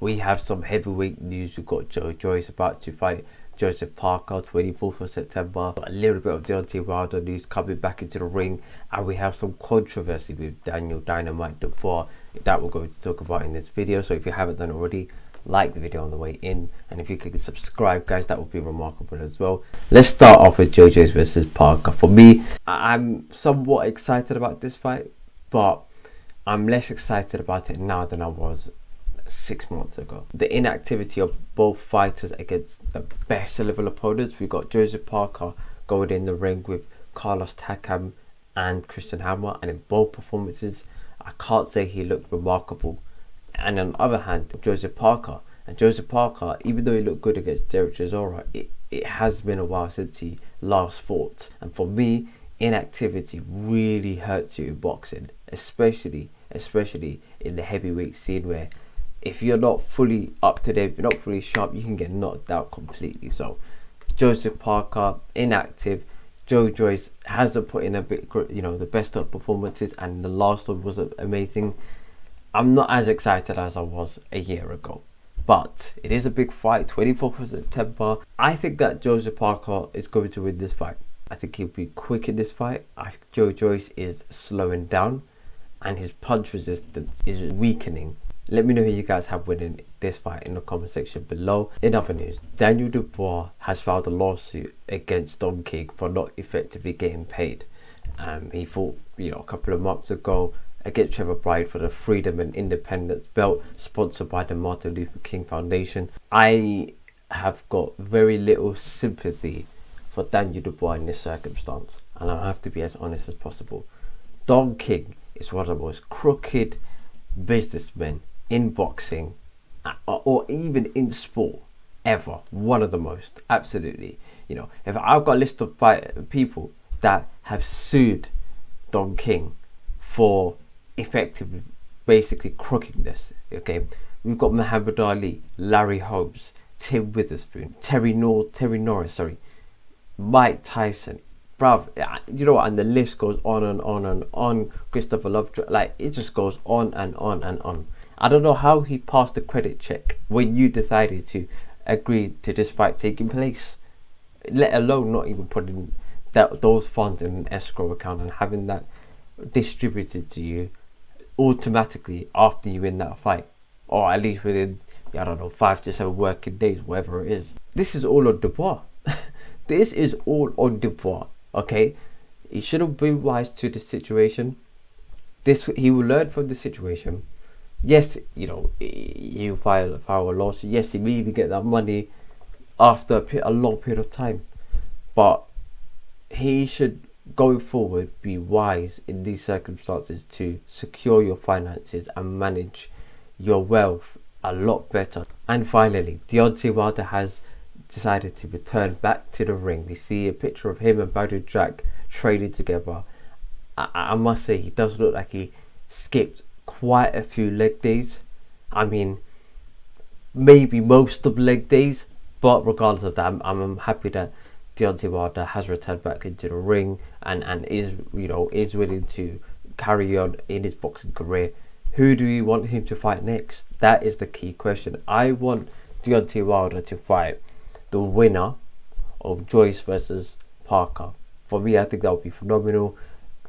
we have some heavyweight news. We've got Joyce about to fight Joseph Parker, 24th of September. A little bit of Deontay Wilder news coming back into the ring, and we have some controversy with Daniel Dynamite Dubois that we're going to talk about in this video. So if you haven't done already, like the video on the way in, and if you could subscribe, guys, that would be remarkable as well. Let's start off with Joyce versus Parker. For me, I'm somewhat excited about this fight, but I'm less excited about it now than I was 6 months ago. The inactivity of both fighters against the best level opponents. We got Joseph Parker going in the ring with Carlos Takam and Christian Hammer, and in both performances I can't say he looked remarkable. And on the other hand, Joseph Parker, even though he looked good against Derek Chisora, it has been a while since he last fought. And for me, inactivity really hurts you in boxing, especially in the heavyweight scene, where if you're not fully up to date, if you're not fully sharp, you can get knocked out completely. So Joseph Parker, inactive. Joyce hasn't put in a bit, the best of performances, and the last one was amazing. I'm not as excited as I was a year ago, but it is a big fight, 24th of September. I think that Joseph Parker is going to win this fight. I think he'll be quick in this fight. I think Joyce is slowing down, and his punch resistance is weakening. Let me know who you guys have winning this fight in the comment section below. In other news, Daniel Dubois has filed a lawsuit against Don King for not effectively getting paid. He fought, a couple of months ago against Trevor Bryan for the Freedom and Independence belt, sponsored by the Martin Luther King Foundation. I have got very little sympathy for Daniel Dubois in this circumstance, and I have to be as honest as possible. Don King is one of the most crooked businessmen in boxing, or even in sport, ever. One of the most, absolutely. If I've got a list of people that have sued Don King for effectively, basically crookedness, okay, we've got Muhammad Ali, Larry Holmes, Tim Witherspoon, Terry Norris, Mike Tyson, bruv, and the list goes on and on and on. Christopher Lovejoy, it just goes on and on and on. I don't know how he passed the credit check when you decided to agree to this fight taking place, let alone not even putting those funds in an escrow account and having that distributed to you automatically after you win that fight, or at least within, 5 to 7 working days, whatever it is. This is all on Dubois. This is all on Dubois. Okay, he should have been wise to the situation. He will learn from the situation. Yes, he'll file a lawsuit. Yes, he may even get that money after a long period of time. But he should, going forward, be wise in these circumstances to secure your finances and manage your wealth a lot better. And finally, Deontay Wilder has decided to return back to the ring. We see a picture of him and Badou Jack training together. I must say, he does look like he skipped quite a few leg days. I mean, maybe most of leg days, but regardless of that, I'm happy that Deontay Wilder has returned back into the ring and is willing to carry on in his boxing career. Who do you want him to fight next? That is the key question. I want Deontay Wilder to fight the winner of Joyce versus Parker. For me, I think that would be phenomenal.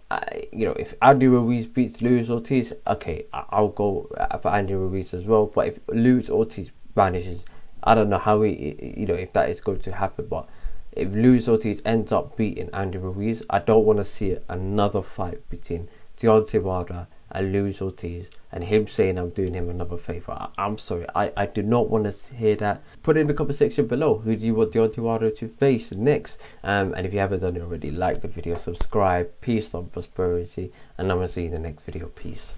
If Andy Ruiz beats Luis Ortiz, okay, I'll go for Andy Ruiz as well. But if Luis Ortiz vanishes, I don't know how if that is going to happen. But if Luis Ortiz ends up beating Andy Ruiz, I don't want to see another fight between Deontay Wilder and Luis Ortiz and him saying I'm doing him another favour. I'm sorry, I do not want to hear that. Put it in the comment section below. Who do you want Deontay Wilder to face next? And if you haven't done it already, like the video, subscribe. Peace, love, prosperity, and I'm going to see you in the next video. Peace.